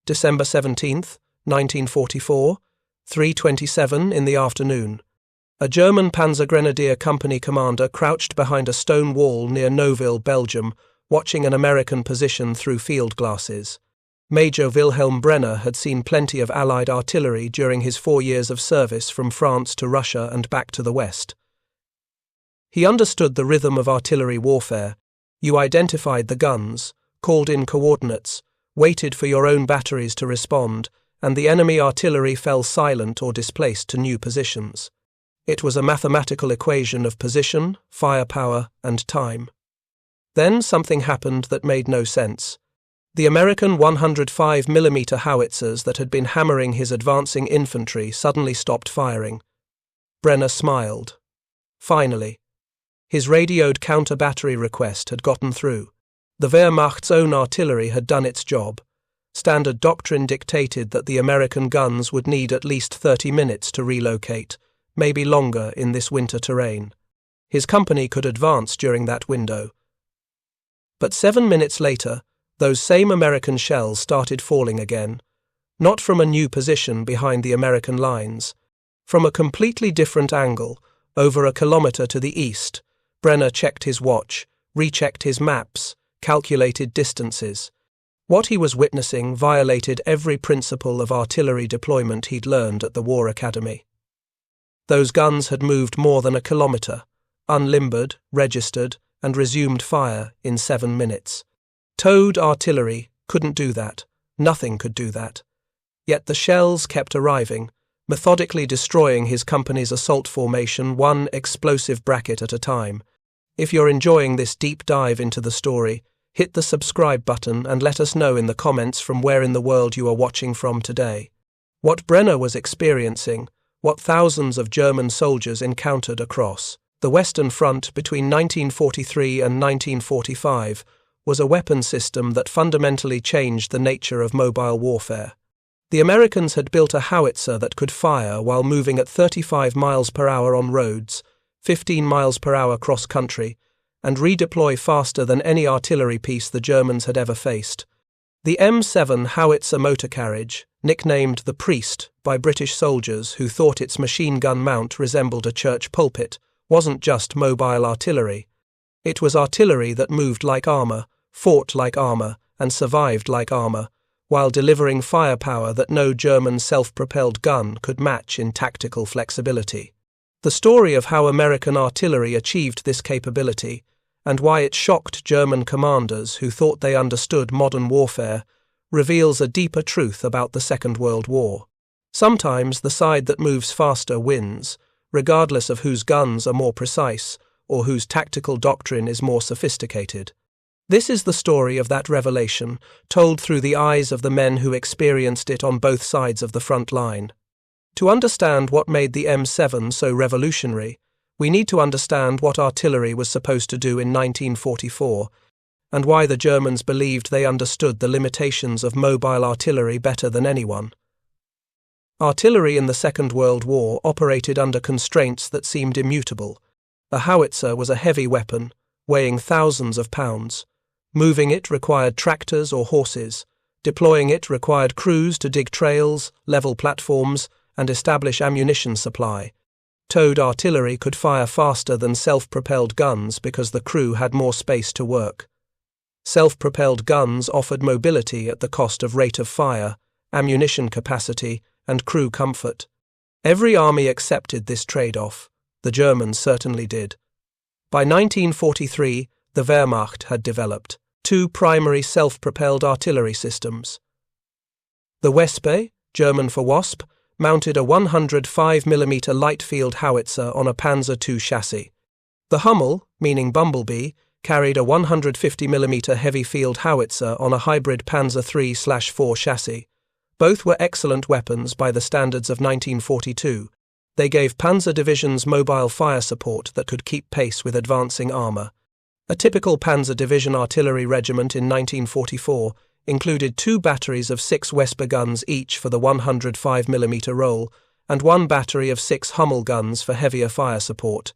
December 17th, 1944, 3:27 in the afternoon. A German Panzergrenadier company commander crouched behind a stone wall near Noville, Belgium, watching an American position through field glasses. Major Wilhelm Brenner had seen plenty of Allied artillery during his 4 years of service from France to Russia and back to the West. He understood the rhythm of artillery warfare. You identified the guns, called in coordinates, waited for your own batteries to respond, and the enemy artillery fell silent or displaced to new positions. It was a mathematical equation of position, firepower, and time. Then something happened that made no sense. The American 105mm Howitzers that had been hammering his advancing infantry suddenly stopped firing. Brenner smiled. Finally. His radioed counter-battery request had gotten through. The Wehrmacht's own artillery had done its job. Standard doctrine dictated that the American guns would need at least 30 minutes to relocate, maybe longer in this winter terrain. His company could advance during that window. But 7 minutes later, those same American shells started falling again, not from a new position behind the American lines. From a completely different angle, over a kilometre to the east, Brenner checked his watch, rechecked his maps, calculated distances. What he was witnessing violated every principle of artillery deployment he'd learned at the War Academy. Those guns had moved more than a kilometre, unlimbered, registered, and resumed fire in 7 minutes. Towed artillery couldn't do that. Nothing could do that. Yet the shells kept arriving, methodically destroying his company's assault formation one explosive bracket at a time. If you're enjoying this deep dive into the story, hit the subscribe button and let us know in the comments from where in the world you are watching from today. What Brenner was experiencing, what thousands of German soldiers encountered across the Western Front between 1943 and 1945, was a weapon system that fundamentally changed the nature of mobile warfare. The Americans had built a howitzer that could fire while moving at 35 miles per hour on roads, 15 miles per hour cross-country, and redeploy faster than any artillery piece the Germans had ever faced. The M7 howitzer motor carriage, nicknamed the Priest by British soldiers who thought its machine gun mount resembled a church pulpit, wasn't just mobile artillery. It was artillery that moved like armour, fought like armour, and survived like armour, while delivering firepower that no German self-propelled gun could match in tactical flexibility. The story of how American artillery achieved this capability, and why it shocked German commanders who thought they understood modern warfare, reveals a deeper truth about the Second World War. Sometimes the side that moves faster wins, regardless of whose guns are more precise or whose tactical doctrine is more sophisticated. This is the story of that revelation, told through the eyes of the men who experienced it on both sides of the front line. To understand what made the M7 so revolutionary, we need to understand what artillery was supposed to do in 1944, and why the Germans believed they understood the limitations of mobile artillery better than anyone. Artillery in the Second World War operated under constraints that seemed immutable. A howitzer was a heavy weapon, weighing thousands of pounds. Moving it required tractors or horses. Deploying it required crews to dig trails, level platforms, and establish ammunition supply. Towed artillery could fire faster than self-propelled guns because the crew had more space to work. Self-propelled guns offered mobility at the cost of rate of fire, ammunition capacity, and crew comfort. Every army accepted this trade-off. The Germans certainly did. By 1943, the Wehrmacht had developed 2 primary self-propelled artillery systems. The Wespe, German for Wasp, mounted a 105mm light field howitzer on a Panzer II chassis. The Hummel, meaning bumblebee, carried a 150mm heavy field howitzer on a hybrid Panzer III/4 chassis. Both were excellent weapons by the standards of 1942. They gave panzer divisions mobile fire support that could keep pace with advancing armour. A typical panzer division artillery regiment in 1944 included 2 batteries of 6 Wespe guns each for the 105mm role, and 1 battery of 6 Hummel guns for heavier fire support.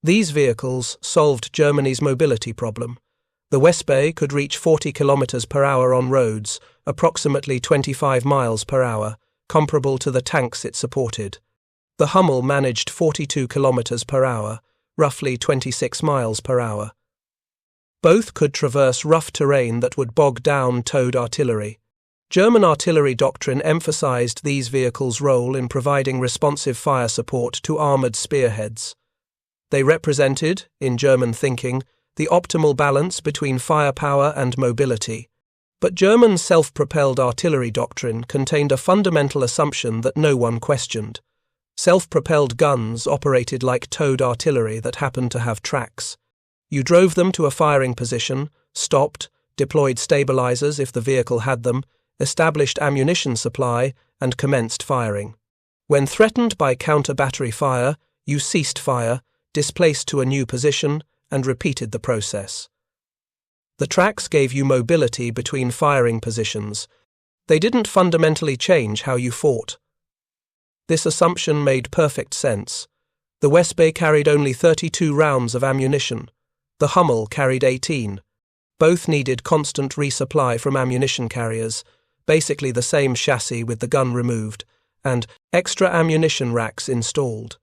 These vehicles solved Germany's mobility problem. The Wespe could reach 40 km per hour on roads, approximately 25 miles per hour, comparable to the tanks it supported. The Hummel managed 42 kilometers per hour, roughly 26 miles per hour. Both could traverse rough terrain that would bog down towed artillery. German artillery doctrine emphasized these vehicles' role in providing responsive fire support to armored spearheads. They represented, in German thinking, the optimal balance between firepower and mobility. But German self-propelled artillery doctrine contained a fundamental assumption that no one questioned. Self-propelled guns operated like towed artillery that happened to have tracks. You drove them to a firing position, stopped, deployed stabilizers if the vehicle had them, established ammunition supply, and commenced firing. When threatened by counter-battery fire, you ceased fire, displaced to a new position, and repeated the process. The tracks gave you mobility between firing positions. They didn't fundamentally change how you fought. This assumption made perfect sense. The Westbay carried only 32 rounds of ammunition. The Hummel carried 18. Both needed constant resupply from ammunition carriers, basically the same chassis with the gun removed, and extra ammunition racks installed.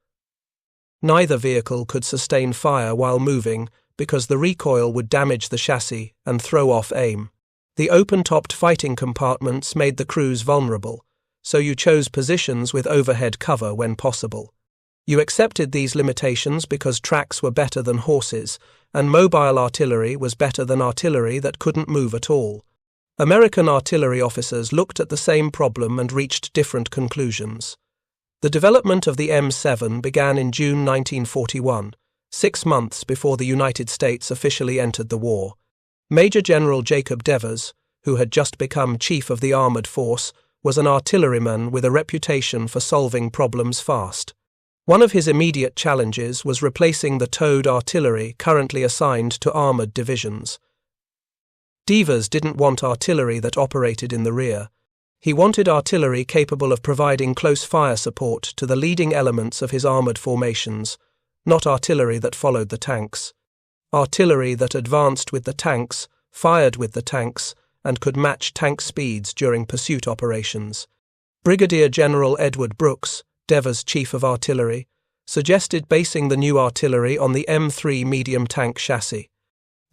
Neither vehicle could sustain fire while moving because the recoil would damage the chassis and throw off aim. The open-topped fighting compartments made the crews vulnerable, so you chose positions with overhead cover when possible. You accepted these limitations because tracks were better than horses, and mobile artillery was better than artillery that couldn't move at all. American artillery officers looked at the same problem and reached different conclusions. The development of the M7 began in June 1941, 6 months before the United States officially entered the war. Major General Jacob Devers, who had just become chief of the armored force, was an artilleryman with a reputation for solving problems fast. One of his immediate challenges was replacing the towed artillery currently assigned to armored divisions. Devers didn't want artillery that operated in the rear. He wanted artillery capable of providing close fire support to the leading elements of his armored formations, not artillery that followed the tanks. Artillery that advanced with the tanks, fired with the tanks, and could match tank speeds during pursuit operations. Brigadier General Edward Brooks, Devers' chief of artillery, suggested basing the new artillery on the M3 medium tank chassis.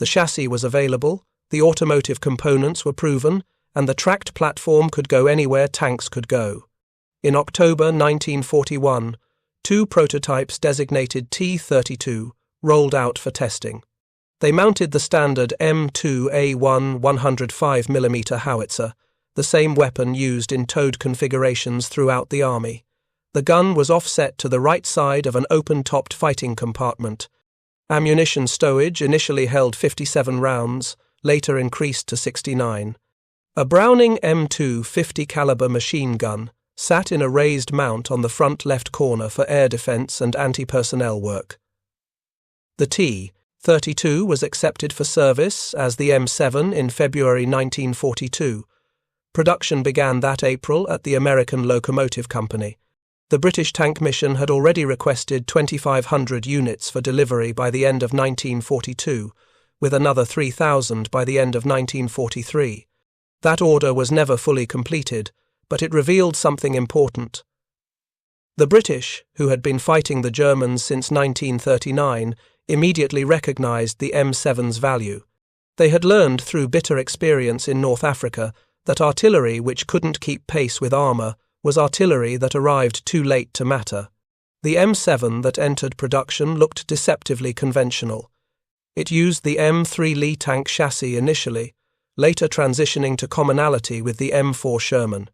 The chassis was available, the automotive components were proven, and the tracked platform could go anywhere tanks could go. In October 1941, 2 prototypes designated T-32 rolled out for testing. They mounted the standard M2A1 105mm howitzer, the same weapon used in towed configurations throughout the Army. The gun was offset to the right side of an open-topped fighting compartment. Ammunition stowage initially held 57 rounds, later increased to 69. A Browning M2 50 caliber machine gun sat in a raised mount on the front left corner for air defense and anti-personnel work. The T-32 was accepted for service as the M7 in February 1942. Production began that April at the American Locomotive Company. The British tank mission had already requested 2,500 units for delivery by the end of 1942, with another 3,000 by the end of 1943. That order was never fully completed, but it revealed something important. The British, who had been fighting the Germans since 1939, immediately recognized the M7's value. They had learned through bitter experience in North Africa that artillery which couldn't keep pace with armor was artillery that arrived too late to matter. The M7 that entered production looked deceptively conventional. It used the M3 Lee tank chassis initially, later transitioning to commonality with the M4 Sherman.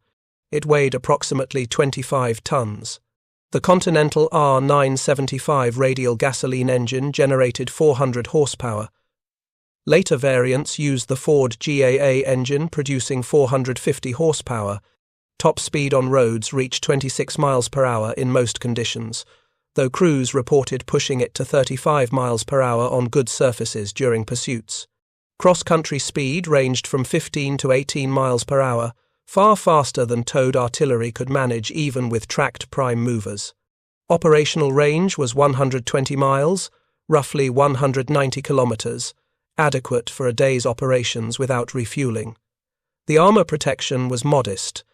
It weighed approximately 25 tons. The Continental R975 radial gasoline engine generated 400 horsepower. Later variants used the Ford GAA engine producing 450 horsepower. Top speed on roads reached 26 miles per hour in most conditions, though crews reported pushing it to 35 miles per hour on good surfaces during pursuits. Cross-country speed ranged from 15 to 18 miles per hour, far faster than towed artillery could manage even with tracked prime movers. Operational range was 120 miles, roughly 190 kilometers, adequate for a day's operations without refueling. The armor protection was modest.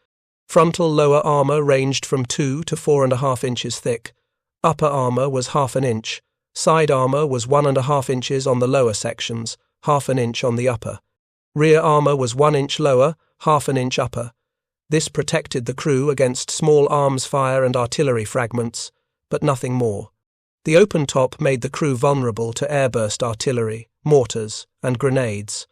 Frontal lower armor ranged from 2 to 4.5 inches thick. Upper armor was 1/2 inch. Side armor was 1.5 inches on the lower sections, 1/2 inch on the upper. Rear armor was 1 inch lower, 1/2 inch upper. This protected the crew against small arms fire and artillery fragments, but nothing more. The open top made the crew vulnerable to airburst artillery, mortars, and grenades.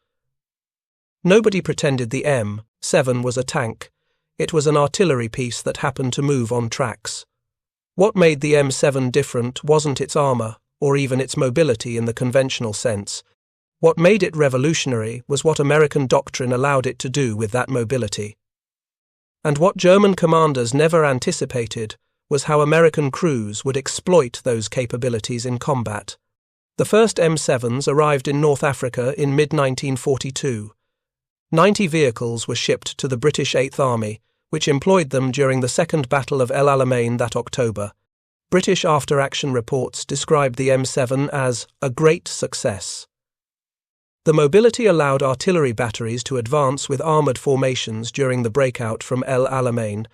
Nobody pretended the M7 was a tank. It was an artillery piece that happened to move on tracks. What made the M7 different wasn't its armor, or even its mobility in the conventional sense. What made it revolutionary was what American doctrine allowed it to do with that mobility. And what German commanders never anticipated was how American crews would exploit those capabilities in combat. The first M7s arrived in North Africa in mid-1942. 90 vehicles were shipped to the British 8th Army, which employed them during the Second Battle of El Alamein that October. British after-action reports described the M7 as a great success. The mobility allowed artillery batteries to advance with armoured formations during the breakout from El Alamein,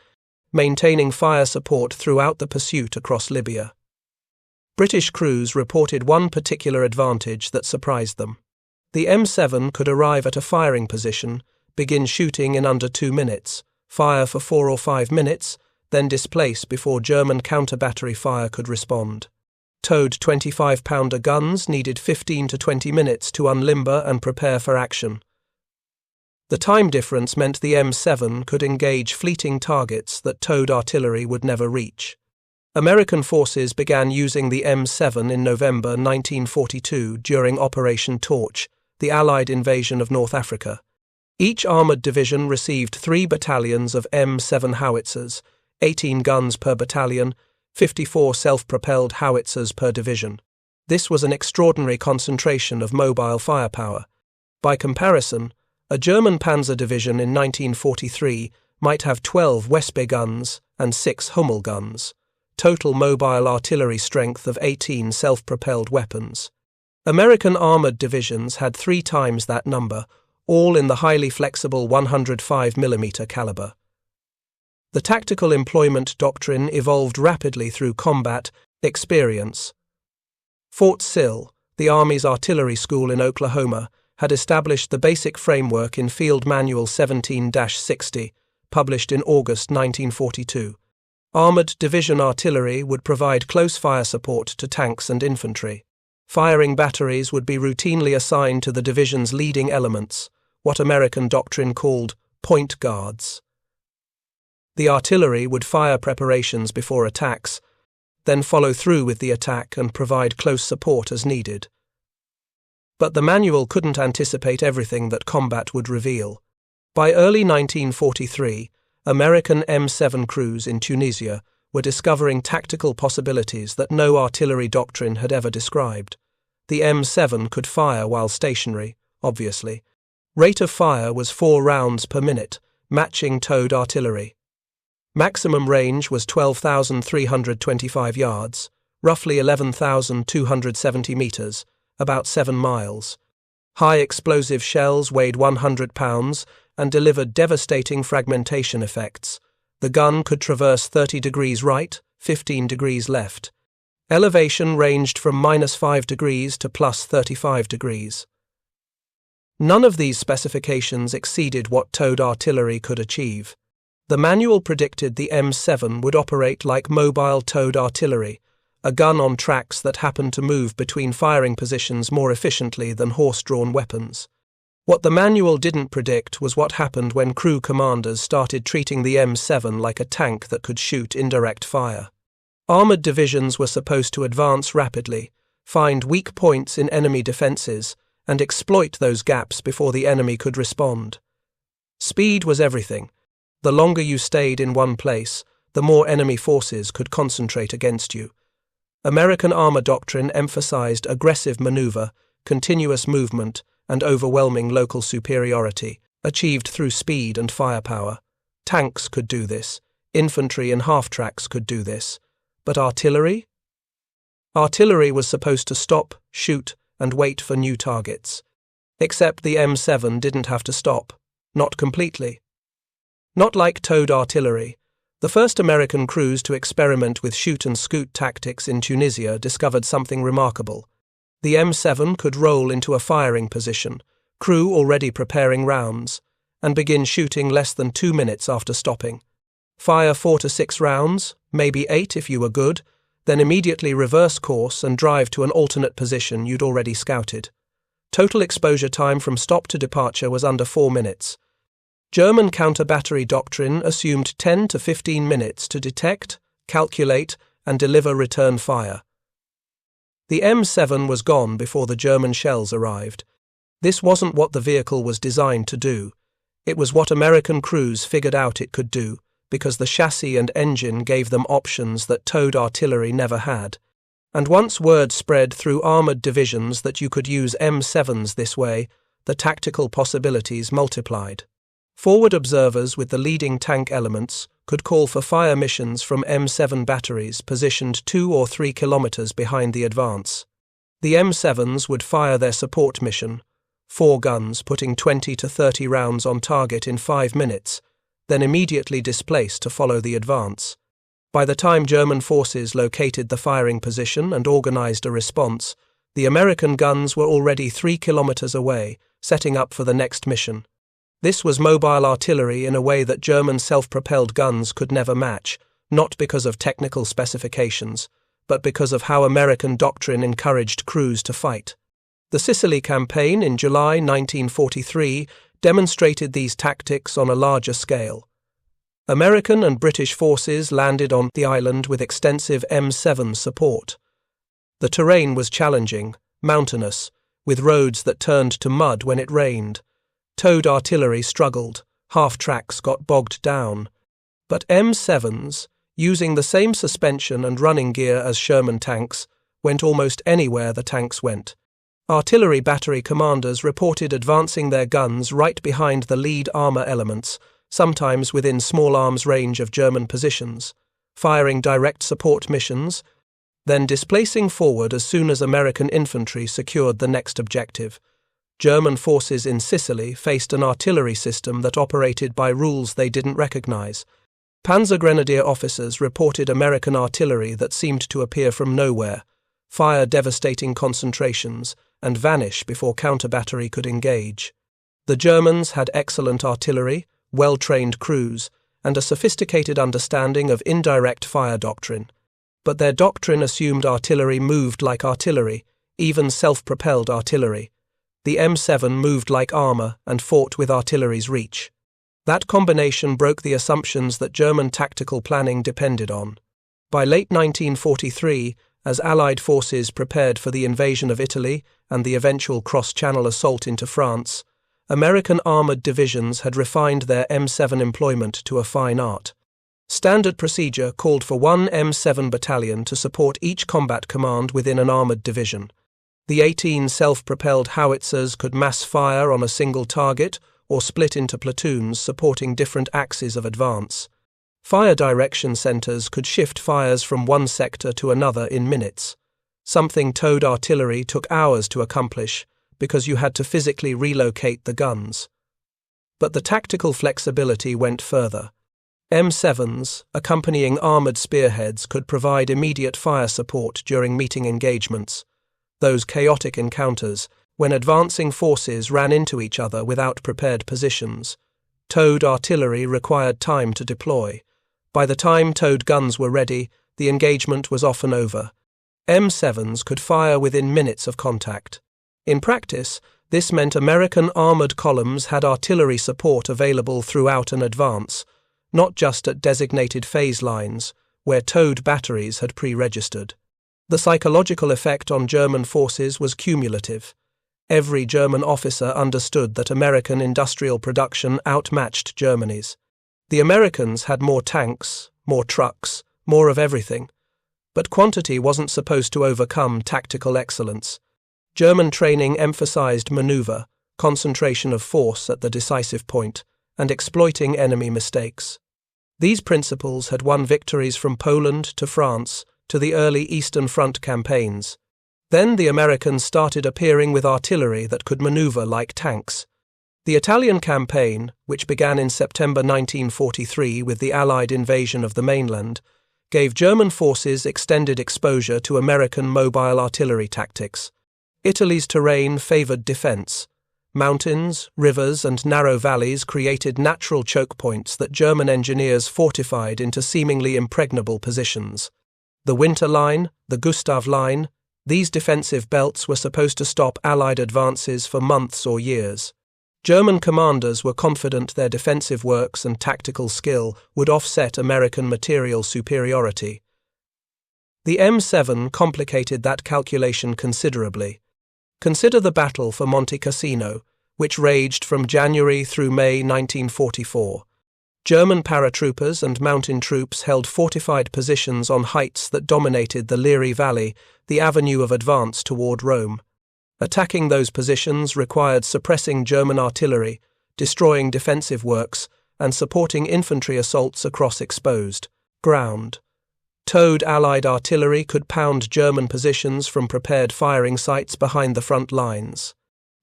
maintaining fire support throughout the pursuit across Libya. British crews reported one particular advantage that surprised them. The M7 could arrive at a firing position, begin shooting in under 2 minutes, fire for 4 or 5 minutes, then displace before German counter-battery fire could respond. Towed 25-pounder guns needed 15 to 20 minutes to unlimber and prepare for action. The time difference meant the M7 could engage fleeting targets that towed artillery would never reach. American forces began using the M7 in November 1942 during Operation Torch, the Allied invasion of North Africa. Each armoured division received 3 battalions of M7 howitzers, 18 guns per battalion, 54 self-propelled howitzers per division. This was an extraordinary concentration of mobile firepower. By comparison, a German Panzer division in 1943 might have 12 Wespe guns and 6 Hummel guns, total mobile artillery strength of 18 self-propelled weapons. American armoured divisions had 3 times that number, all in the highly flexible 105mm caliber. The tactical employment doctrine evolved rapidly through combat experience. Fort Sill, the Army's artillery school in Oklahoma, had established the basic framework in Field Manual 17-60, published in August 1942. Armoured division artillery would provide close fire support to tanks and infantry. Firing batteries would be routinely assigned to the division's leading elements, what American doctrine called point guards. The artillery would fire preparations before attacks, then follow through with the attack and provide close support as needed. But the manual couldn't anticipate everything that combat would reveal. By early 1943, American M7 crews in Tunisia were discovering tactical possibilities that no artillery doctrine had ever described. The M7 could fire while stationary, obviously. Rate of fire was 4 rounds per minute, matching towed artillery. Maximum range was 12,325 yards, roughly 11,270 meters, about 7 miles. High explosive shells weighed 100 pounds and delivered devastating fragmentation effects. The gun could traverse 30 degrees right, 15 degrees left. Elevation ranged from -5 degrees to +35 degrees. None of these specifications exceeded what towed artillery could achieve. The manual predicted the M7 would operate like mobile towed artillery, a gun on tracks that happened to move between firing positions more efficiently than horse-drawn weapons. What the manual didn't predict was what happened when crew commanders started treating the M7 like a tank that could shoot indirect fire. Armoured divisions were supposed to advance rapidly, find weak points in enemy defences, and exploit those gaps before the enemy could respond. Speed was everything. The longer you stayed in one place, the more enemy forces could concentrate against you. American armor doctrine emphasized aggressive maneuver, continuous movement, and overwhelming local superiority, achieved through speed and firepower. Tanks could do this, infantry and half-tracks could do this. But artillery? Artillery was supposed to stop, shoot, and wait for new targets. Except the M7 didn't have to stop. not completely. Not like towed artillery. The first American crews to experiment with shoot-and-scoot tactics in Tunisia discovered something remarkable. The M7 could roll into a firing position, crew already preparing rounds, and begin shooting less than 2 minutes after stopping. Fire 4 to 6 rounds, maybe 8 if you were good, then immediately reverse course and drive to an alternate position you'd already scouted. Total exposure time from stop to departure was under 4 minutes. German counter-battery doctrine assumed 10 to 15 minutes to detect, calculate, and deliver return fire. The M7 was gone before the German shells arrived. This wasn't what the vehicle was designed to do. It was what American crews figured out it could do, because the chassis and engine gave them options that towed artillery never had. And once word spread through armoured divisions that you could use M7s this way, the tactical possibilities multiplied. Forward observers with the leading tank elements could call for fire missions from M7 batteries positioned 2 or 3 kilometers behind the advance. The M7s would fire their support mission, 4 guns putting 20 to 30 rounds on target in 5 minutes, then immediately displaced to follow the advance. By the time German forces located the firing position and organized a response, the American guns were already 3 kilometers away, setting up for the next mission. This was mobile artillery in a way that German self-propelled guns could never match, not because of technical specifications, but because of how American doctrine encouraged crews to fight. The Sicily campaign in July 1943 demonstrated these tactics on a larger scale. American and British forces landed on the island with extensive M7 support. The terrain was challenging, mountainous, with roads that turned to mud when it rained. Towed artillery struggled, half-tracks got bogged down. But M7s, using the same suspension and running gear as Sherman tanks, went almost anywhere the tanks went. Artillery battery commanders reported advancing their guns right behind the lead armour elements, sometimes within small arms range of German positions, firing direct support missions, then displacing forward as soon as American infantry secured the next objective. German forces in Sicily faced an artillery system that operated by rules they didn't recognize. Panzergrenadier officers reported American artillery that seemed to appear from nowhere, fire devastating concentrations, and vanish before counter-battery could engage. The Germans had excellent artillery, well-trained crews, and a sophisticated understanding of indirect fire doctrine. But their doctrine assumed artillery moved like artillery, even self-propelled artillery. The M7 moved like armour and fought with artillery's reach. That combination broke the assumptions that German tactical planning depended on. By late 1943, as Allied forces prepared for the invasion of Italy and the eventual cross-channel assault into France, American armoured divisions had refined their M7 employment to a fine art. Standard procedure called for 1 M7 battalion to support each combat command within an armoured division. The 18 self-propelled Howitzers could mass fire on a single target or split into platoons supporting different axes of advance. Fire direction centres could shift fires from one sector to another in minutes, something towed artillery took hours to accomplish because you had to physically relocate the guns. But the tactical flexibility went further. M7s, accompanying armoured spearheads, could provide immediate fire support during meeting engagements. Those chaotic encounters, when advancing forces ran into each other without prepared positions. Towed artillery required time to deploy. By the time towed guns were ready, the engagement was often over. M7s could fire within minutes of contact. In practice, this meant American armoured columns had artillery support available throughout an advance, not just at designated phase lines, where towed batteries had pre-registered. The psychological effect on German forces was cumulative. Every German officer understood that American industrial production outmatched Germany's. The Americans had more tanks, more trucks, more of everything. But quantity wasn't supposed to overcome tactical excellence. German training emphasized maneuver, concentration of force at the decisive point, and exploiting enemy mistakes. These principles had won victories from Poland to France to the early Eastern Front campaigns. Then the Americans started appearing with artillery that could maneuver like tanks. The Italian campaign, which began in September 1943 with the Allied invasion of the mainland, gave German forces extended exposure to American mobile artillery tactics. Italy's terrain favoured defence. Mountains, rivers, and narrow valleys created natural choke points that German engineers fortified into seemingly impregnable positions. The Winter Line, the Gustav Line, these defensive belts were supposed to stop Allied advances for months or years. German commanders were confident their defensive works and tactical skill would offset American material superiority. The M7 complicated that calculation considerably. Consider the battle for Monte Cassino, which raged from January through May 1944. German paratroopers and mountain troops held fortified positions on heights that dominated the Liri Valley, the avenue of advance toward Rome. Attacking those positions required suppressing German artillery, destroying defensive works, and supporting infantry assaults across exposed ground. Towed Allied artillery could pound German positions from prepared firing sites behind the front lines.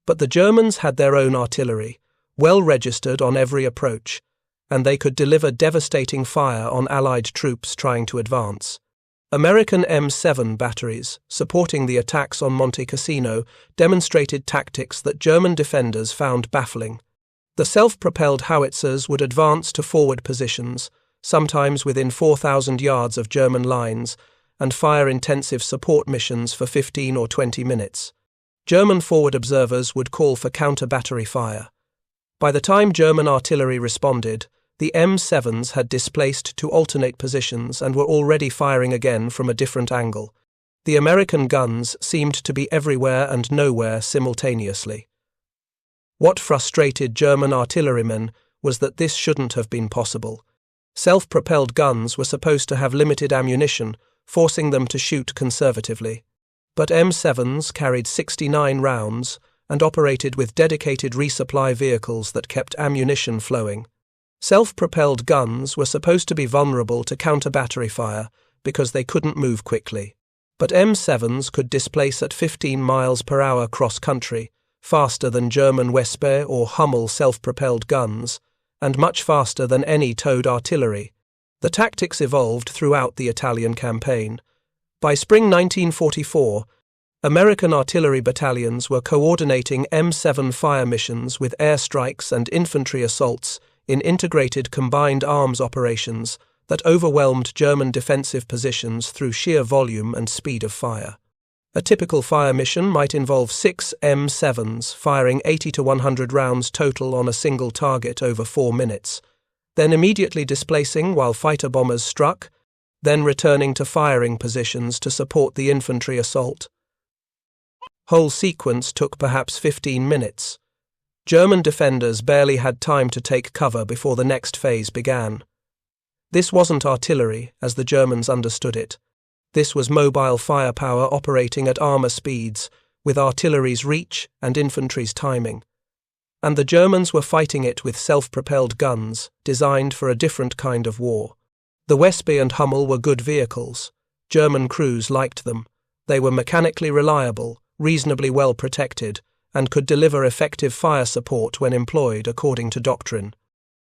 But the Germans had their own artillery, well registered on every approach, and they could deliver devastating fire on Allied troops trying to advance. American M7 batteries, supporting the attacks on Monte Cassino, demonstrated tactics that German defenders found baffling. The self-propelled howitzers would advance to forward positions, sometimes within 4,000 yards of German lines, and fire intensive support missions for 15 or 20 minutes. German forward observers would call for counter-battery fire. By the time German artillery responded, the M7s had displaced to alternate positions and were already firing again from a different angle. The American guns seemed to be everywhere and nowhere simultaneously. What frustrated German artillerymen was that this shouldn't have been possible. Self-propelled guns were supposed to have limited ammunition, forcing them to shoot conservatively. But M7s carried 69 rounds and operated with dedicated resupply vehicles that kept ammunition flowing. Self-propelled guns were supposed to be vulnerable to counter-battery fire because they couldn't move quickly. But M7s could displace at 15 miles per hour cross-country, faster than German Wespe or Hummel self-propelled guns, and much faster than any towed artillery. The tactics evolved throughout the Italian campaign. By spring 1944, American artillery battalions were coordinating M7 fire missions with airstrikes and infantry assaults in integrated combined arms operations that overwhelmed German defensive positions through sheer volume and speed of fire. A typical fire mission might involve 6 M7s firing 80 to 100 rounds total on a single target over 4 minutes, then immediately displacing while fighter bombers struck, then returning to firing positions to support the infantry assault. Whole sequence took perhaps 15 minutes. German defenders barely had time to take cover before the next phase began. This wasn't artillery, as the Germans understood it. This was mobile firepower operating at armour speeds, with artillery's reach and infantry's timing. And the Germans were fighting it with self-propelled guns, designed for a different kind of war. The Wespe and Hummel were good vehicles. German crews liked them. They were mechanically reliable, reasonably well protected, and could deliver effective fire support when employed according to doctrine.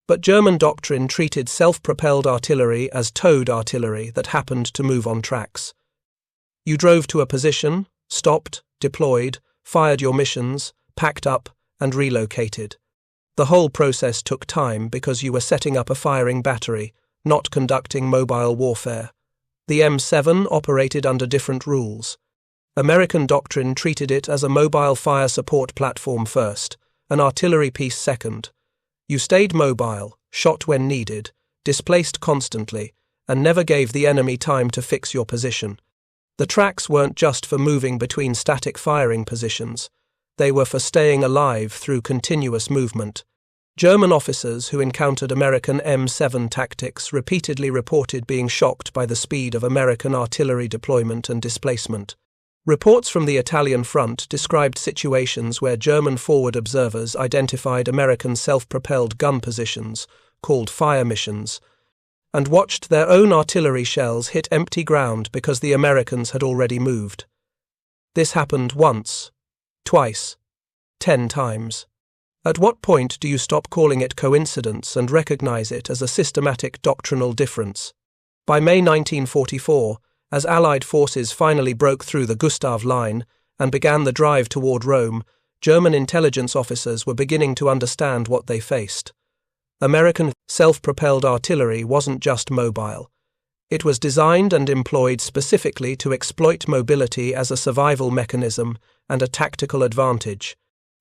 But German doctrine treated self-propelled artillery as towed artillery that happened to move on tracks. You drove to a position, stopped, deployed, fired your missions, packed up, and relocated. The whole process took time because you were setting up a firing battery, not conducting mobile warfare. The M7 operated under different rules. American doctrine treated it as a mobile fire support platform first, an artillery piece second. You stayed mobile, shot when needed, displaced constantly, and never gave the enemy time to fix your position. The tracks weren't just for moving between static firing positions. They were for staying alive through continuous movement. German officers who encountered American M7 tactics repeatedly reported being shocked by the speed of American artillery deployment and displacement. Reports from the Italian front described situations where German forward observers identified American self-propelled gun positions, called fire missions, and watched their own artillery shells hit empty ground because the Americans had already moved. This happened once, twice, 10 times. At what point do you stop calling it coincidence and recognize it as a systematic doctrinal difference? By May 1944, as Allied forces finally broke through the Gustav Line and began the drive toward Rome, German intelligence officers were beginning to understand what they faced. American self-propelled artillery wasn't just mobile. It was designed and employed specifically to exploit mobility as a survival mechanism and a tactical advantage.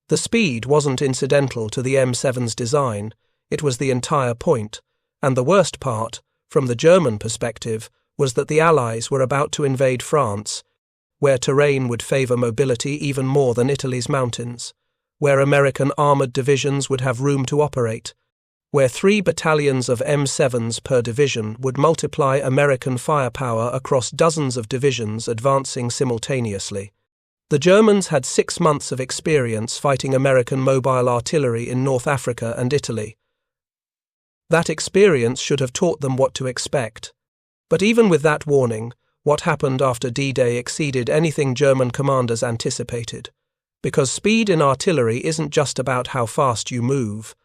The speed wasn't incidental to the M7's design, it was the entire point, and the worst part, from the German perspective, was that the Allies were about to invade France, where terrain would favour mobility even more than Italy's mountains, where American armoured divisions would have room to operate, where 3 battalions of M7s per division would multiply American firepower across dozens of divisions advancing simultaneously. The Germans had 6 months of experience fighting American mobile artillery in North Africa and Italy. That experience should have taught them what to expect. But even with that warning, what happened after D-Day exceeded anything German commanders anticipated. Because speed in artillery isn't just about how fast you move.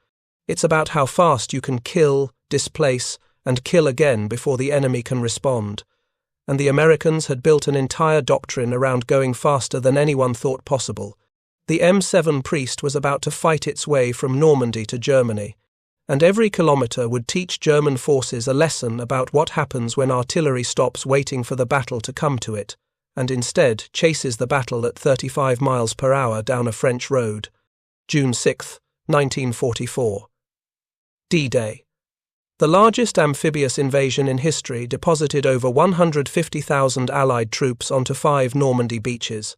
It's about how fast you can kill, displace, and kill again before the enemy can respond. And the Americans had built an entire doctrine around going faster than anyone thought possible. The M7 Priest was about to fight its way from Normandy to Germany, and every kilometre would teach German forces a lesson about what happens when artillery stops waiting for the battle to come to it, and instead chases the battle at 35 miles per hour down a French road. June 6, 1944. D-Day. The largest amphibious invasion in history deposited over 150,000 Allied troops onto 5 Normandy beaches.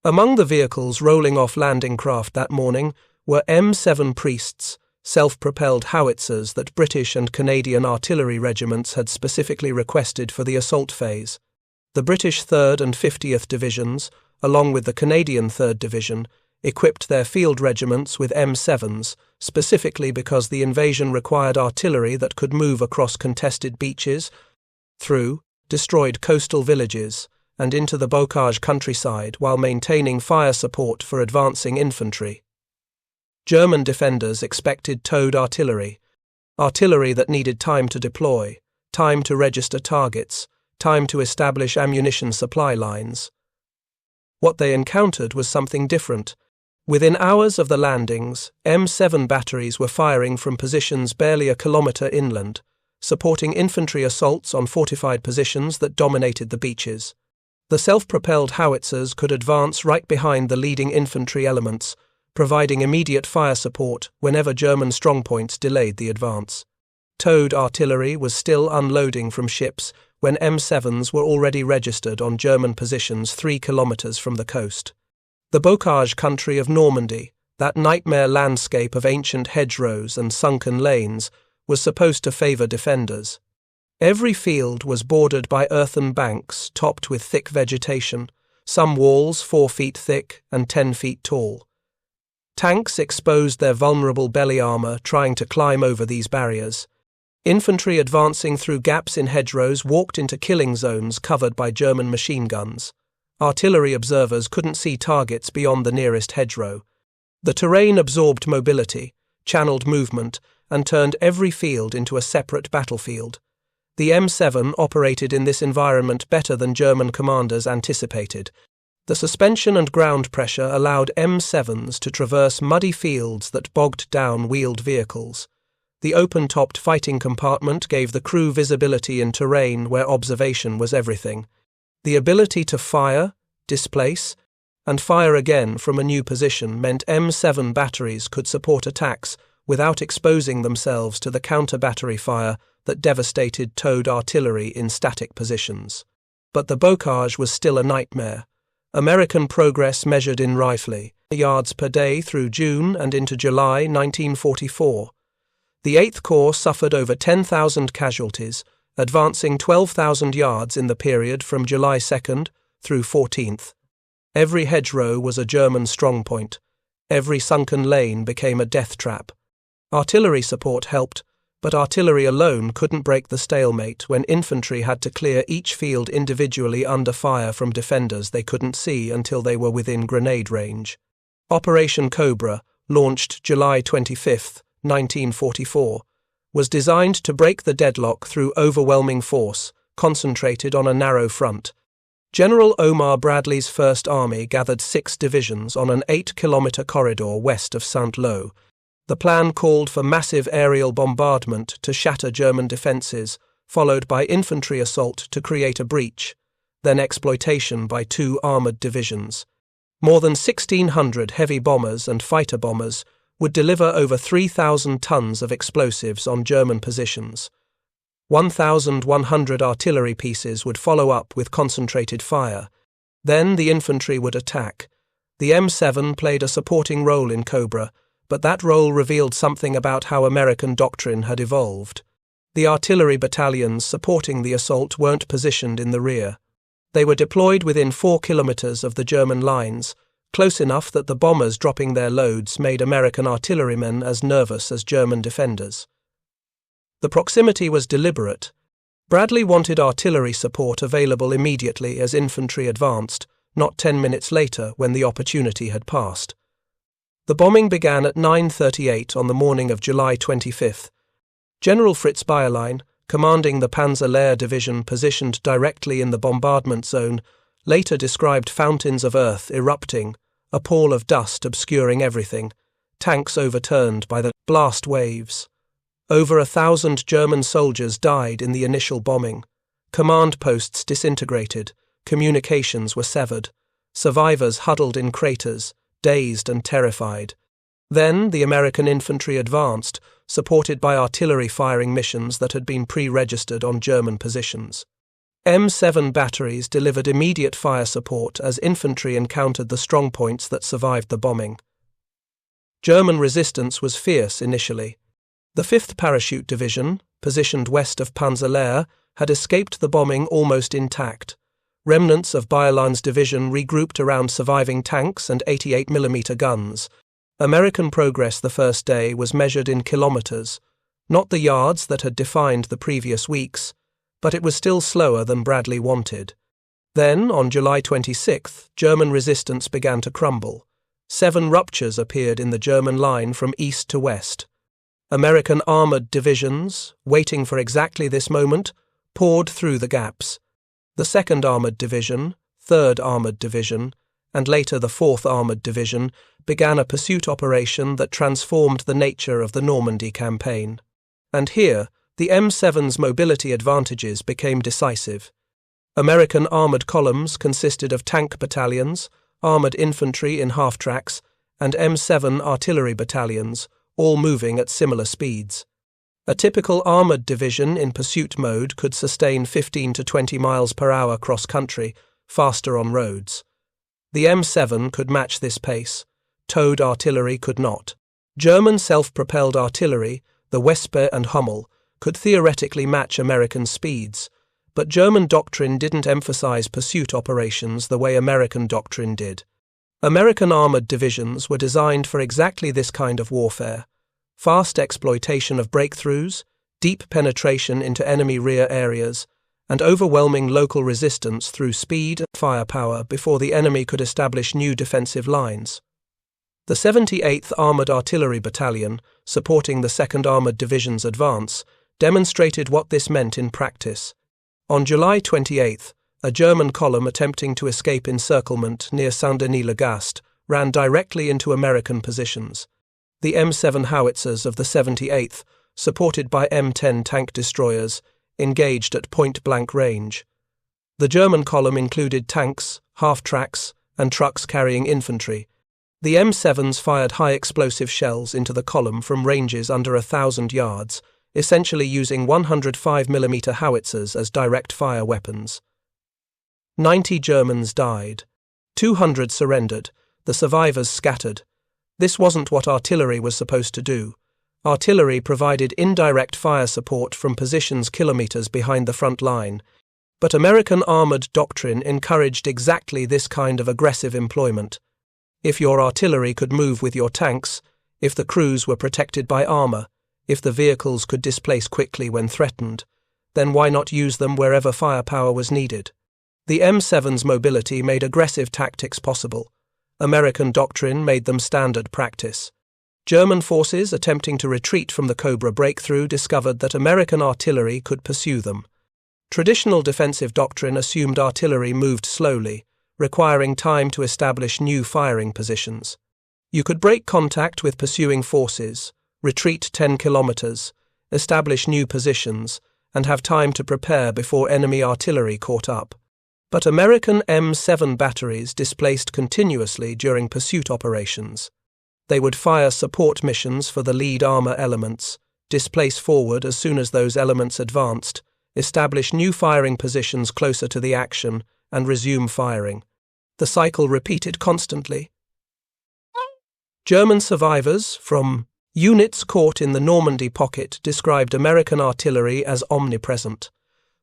Among the vehicles rolling off landing craft that morning were M7 Priests, self-propelled howitzers that British and Canadian artillery regiments had specifically requested for the assault phase. The British 3rd and 50th Divisions, along with the Canadian 3rd Division, equipped their field regiments with M7s, specifically because the invasion required artillery that could move across contested beaches, through destroyed coastal villages, and into the Bocage countryside while maintaining fire support for advancing infantry. German defenders expected towed artillery that needed time to deploy, time to register targets, time to establish ammunition supply lines. What they encountered was something different. Within hours of the landings, M7 batteries were firing from positions barely a kilometre inland, supporting infantry assaults on fortified positions that dominated the beaches. The self-propelled howitzers could advance right behind the leading infantry elements, providing immediate fire support whenever German strongpoints delayed the advance. Towed artillery was still unloading from ships when M7s were already registered on German positions 3 kilometres from the coast. The Bocage country of Normandy, that nightmare landscape of ancient hedgerows and sunken lanes, was supposed to favour defenders. Every field was bordered by earthen banks topped with thick vegetation, some walls 4 feet thick and 10 feet tall. Tanks exposed their vulnerable belly armour trying to climb over these barriers. Infantry advancing through gaps in hedgerows walked into killing zones covered by German machine guns. Artillery observers couldn't see targets beyond the nearest hedgerow. The terrain absorbed mobility, channeled movement, and turned every field into a separate battlefield. The M7 operated in this environment better than German commanders anticipated. The suspension and ground pressure allowed M7s to traverse muddy fields that bogged down wheeled vehicles. The open-topped fighting compartment gave the crew visibility in terrain where observation was everything. The ability to fire, displace, and fire again from a new position meant M7 batteries could support attacks without exposing themselves to the counter-battery fire that devastated towed artillery in static positions. But the Bocage was still a nightmare. American progress measured in rifle yards per day through June and into July 1944. The 8th Corps suffered over 10,000 casualties, advancing 12,000 yards in the period from July 2nd through 14th. Every hedgerow was a German strongpoint. Every sunken lane became a death trap. Artillery support helped, but artillery alone couldn't break the stalemate when infantry had to clear each field individually under fire from defenders they couldn't see until they were within grenade range. Operation Cobra, launched July 25, 1944, was designed to break the deadlock through overwhelming force, concentrated on a narrow front. General Omar Bradley's First Army gathered 6 divisions on an 8-kilometre corridor west of Saint-Lô. The plan called for massive aerial bombardment to shatter German defences, followed by infantry assault to create a breach, then exploitation by 2 armoured divisions. More than 1,600 heavy bombers and fighter bombers would deliver over 3,000 tons of explosives on German positions. 1,100 artillery pieces would follow up with concentrated fire. Then the infantry would attack. The M7 played a supporting role in Cobra, but that role revealed something about how American doctrine had evolved. The artillery battalions supporting the assault weren't positioned in the rear. They were deployed within 4 kilometers of the German lines, close enough that the bombers dropping their loads made American artillerymen as nervous as German defenders. The proximity was deliberate. Bradley wanted artillery support available immediately as infantry advanced, not 10 minutes later when the opportunity had passed. The bombing began at 9:38 on the morning of July 25th. General Fritz Bayerlein, commanding the Panzer Division positioned directly in the bombardment zone, later described fountains of earth erupting, a pall of dust obscuring everything, tanks overturned by the blast waves. Over 1,000 German soldiers died in the initial bombing. Command posts disintegrated, communications were severed. Survivors huddled in craters, dazed and terrified. Then the American infantry advanced, supported by artillery firing missions that had been pre-registered on German positions. M7 batteries delivered immediate fire support as infantry encountered the strongpoints that survived the bombing. German resistance was fierce initially. The 5th Parachute Division, positioned west of Panzerlehr, had escaped the bombing almost intact. Remnants of Bayerlein's division regrouped around surviving tanks and 88mm guns. American progress the first day was measured in kilometers, not the yards that had defined the previous weeks, but it was still slower than Bradley wanted. Then, on July 26th, German resistance began to crumble. 7 ruptures appeared in the German line from east to west. American armoured divisions, waiting for exactly this moment, poured through the gaps. The 2nd Armoured Division, 3rd Armoured Division, and later the 4th Armoured Division began a pursuit operation that transformed the nature of the Normandy campaign. And here, the M7's mobility advantages became decisive. American armoured columns consisted of tank battalions, armoured infantry in half-tracks, and M7 artillery battalions, all moving at similar speeds. A typical armoured division in pursuit mode could sustain 15 to 20 miles per hour cross-country, faster on roads. The M7 could match this pace. Towed artillery could not. German self-propelled artillery, the Wespe and Hummel, could theoretically match American speeds, but German doctrine didn't emphasize pursuit operations the way American doctrine did. American armoured divisions were designed for exactly this kind of warfare: fast exploitation of breakthroughs, deep penetration into enemy rear areas, and overwhelming local resistance through speed and firepower before the enemy could establish new defensive lines. The 78th Armoured Artillery Battalion, supporting the 2nd Armoured Division's advance, demonstrated what this meant in practice. On July 28th, a German column attempting to escape encirclement near Saint-Denis-le-Gast ran directly into American positions. The M7 Howitzers of the 78th, supported by M10 tank destroyers, engaged at point-blank range. The German column included tanks, half-tracks, and trucks carrying infantry. The M7s fired high-explosive shells into the column from ranges under 1,000 yards, essentially using 105mm howitzers as direct-fire weapons. 90 Germans died. 200 surrendered. The survivors scattered. This wasn't what artillery was supposed to do. Artillery provided indirect fire support from positions kilometers behind the front line, but American armoured doctrine encouraged exactly this kind of aggressive employment. If your artillery could move with your tanks, if the crews were protected by armour, if the vehicles could displace quickly when threatened, then why not use them wherever firepower was needed? The M7's mobility made aggressive tactics possible. American doctrine made them standard practice. German forces attempting to retreat from the Cobra breakthrough discovered that American artillery could pursue them. Traditional defensive doctrine assumed artillery moved slowly, requiring time to establish new firing positions. You could break contact with pursuing forces, retreat 10 kilometers, establish new positions, and have time to prepare before enemy artillery caught up. But American M7 batteries displaced continuously during pursuit operations. They would fire support missions for the lead armor elements, displace forward as soon as those elements advanced, establish new firing positions closer to the action, and resume firing. The cycle repeated constantly. German survivors from units caught in the Normandy pocket described American artillery as omnipresent.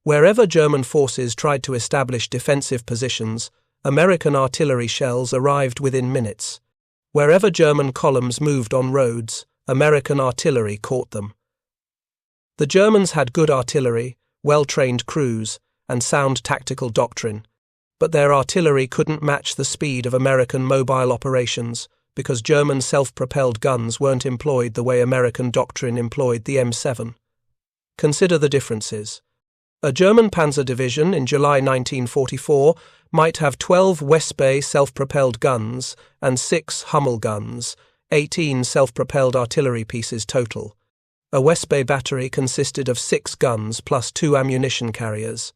Wherever German forces tried to establish defensive positions, American artillery shells arrived within minutes. Wherever German columns moved on roads, American artillery caught them. The Germans had good artillery, well-trained crews, and sound tactical doctrine, but their artillery couldn't match the speed of American mobile operations because German self-propelled guns weren't employed the way American doctrine employed the M7. Consider the differences. A German panzer division in July 1944 might have 12 Wespe self-propelled guns and 6 Hummel guns, 18 self-propelled artillery pieces total. A Wespe battery consisted of 6 guns plus 2 ammunition carriers.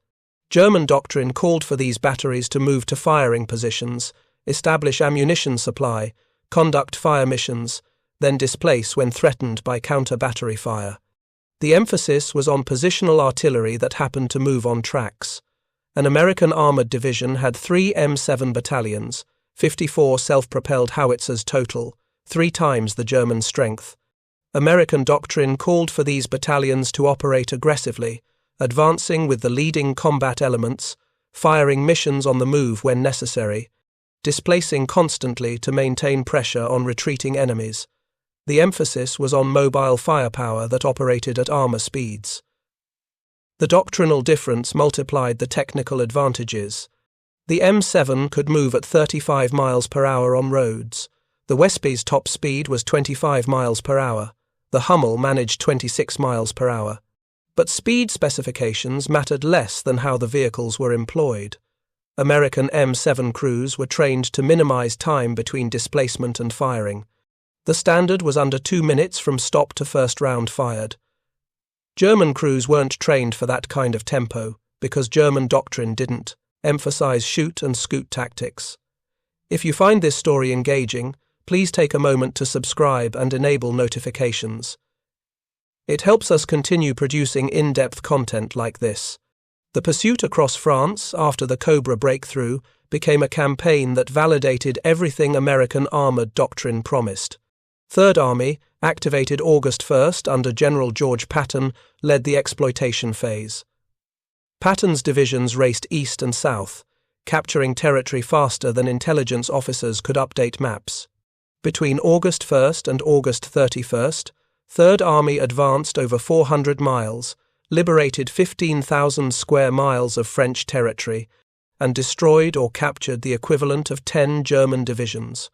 German doctrine called for these batteries to move to firing positions, establish ammunition supply, conduct fire missions, then displace when threatened by counter-battery fire. The emphasis was on positional artillery that happened to move on tracks. An American armored division had 3 M7 battalions, 54 self-propelled howitzers total, 3 times the German strength. American doctrine called for these battalions to operate aggressively, advancing with the leading combat elements, firing missions on the move when necessary, displacing constantly to maintain pressure on retreating enemies. The emphasis was on mobile firepower that operated at armor speeds. The doctrinal difference multiplied the technical advantages. The M7 could move at 35 miles per hour on roads. The Wespe's top speed was 25 miles per hour. The Hummel managed 26 miles per hour. But speed specifications mattered less than how the vehicles were employed. American M7 crews were trained to minimize time between displacement and firing. The standard was under 2 minutes from stop to first round fired. German crews weren't trained for that kind of tempo because German doctrine didn't emphasize shoot and scoot tactics. If you find this story engaging, please take a moment to subscribe and enable notifications. It helps us continue producing in-depth content like this. The pursuit across France after the Cobra breakthrough became a campaign that validated everything American armored doctrine promised. Third Army, activated August 1st under General George Patton, led the exploitation phase. Patton's divisions raced east and south, capturing territory faster than intelligence officers could update maps. Between August 1st and August 31st, Third Army advanced over 400 miles, liberated 15,000 square miles of French territory, and destroyed or captured the equivalent of 10 German divisions.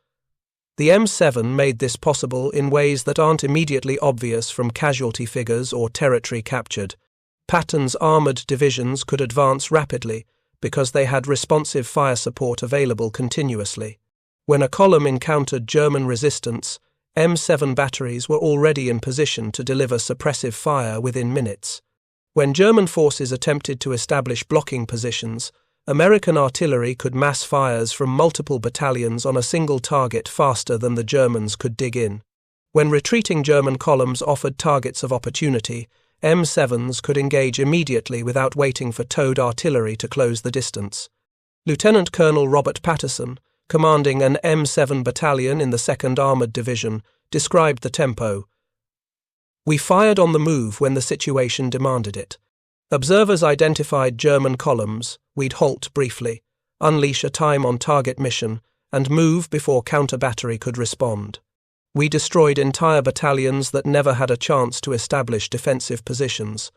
The M7 made this possible in ways that aren't immediately obvious from casualty figures or territory captured. Patton's armoured divisions could advance rapidly because they had responsive fire support available continuously. When a column encountered German resistance, M7 batteries were already in position to deliver suppressive fire within minutes. When German forces attempted to establish blocking positions, American artillery could mass fires from multiple battalions on a single target faster than the Germans could dig in. When retreating German columns offered targets of opportunity, M7s could engage immediately without waiting for towed artillery to close the distance. Lieutenant Colonel Robert Patterson, commanding an M7 battalion in the 2nd Armoured Division, described the tempo. "We fired on the move when the situation demanded it. Observers identified German columns, we'd halt briefly, unleash a time-on-target mission, and move before counter-battery could respond. We destroyed entire battalions that never had a chance to establish defensive positions.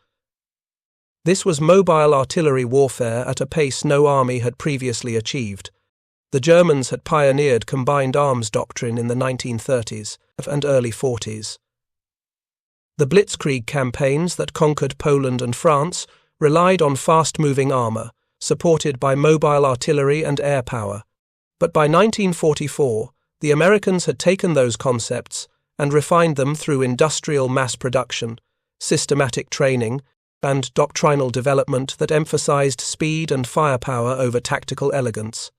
This was mobile artillery warfare at a pace no army had previously achieved. The Germans had pioneered combined arms doctrine in the 1930s, and early 40s. The Blitzkrieg campaigns that conquered Poland and France relied on fast-moving armour, supported by mobile artillery and air power. But by 1944, the Americans had taken those concepts and refined them through industrial mass production, systematic training, and doctrinal development that emphasized speed and firepower over tactical elegance.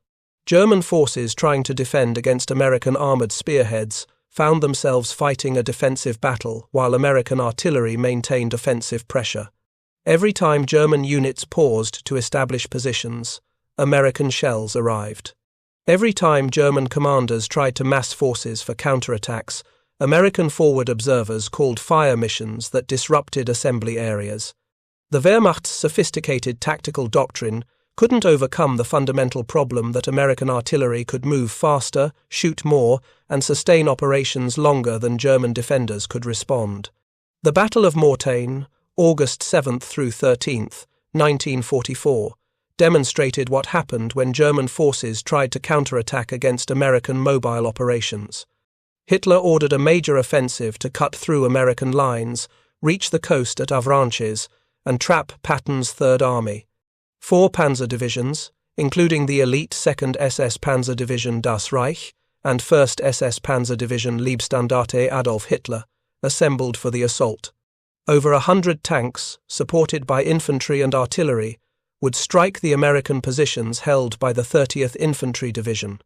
German forces trying to defend against American armored spearheads found themselves fighting a defensive battle while American artillery maintained offensive pressure. Every time German units paused to establish positions, American shells arrived. Every time German commanders tried to mass forces for counterattacks, American forward observers called fire missions that disrupted assembly areas. The Wehrmacht's sophisticated tactical doctrine couldn't overcome the fundamental problem that American artillery could move faster, shoot more, and sustain operations longer than German defenders could respond. The Battle of Mortain, August 7th through 13th, 1944, demonstrated what happened when German forces tried to counterattack against American mobile operations. Hitler ordered a major offensive to cut through American lines, reach the coast at Avranches, and trap Patton's Third Army. 4 panzer divisions, including the elite 2nd SS Panzer Division Das Reich and 1st SS Panzer Division Leibstandarte Adolf Hitler, assembled for the assault. Over 100 tanks, supported by infantry and artillery, would strike the American positions held by the 30th Infantry Division.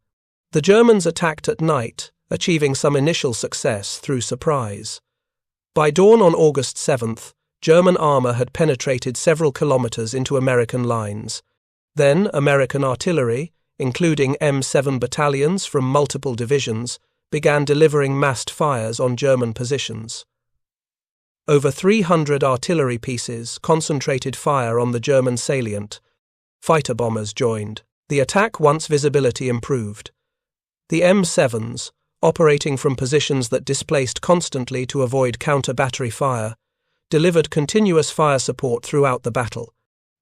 The Germans attacked at night, achieving some initial success through surprise. By dawn on August 7th, German armour had penetrated several kilometres into American lines. Then American artillery, including M7 battalions from multiple divisions, began delivering massed fires on German positions. Over 300 artillery pieces concentrated fire on the German salient. Fighter bombers joined. The attack once visibility improved. The M7s, operating from positions that displaced constantly to avoid counter-battery fire, delivered continuous fire support throughout the battle.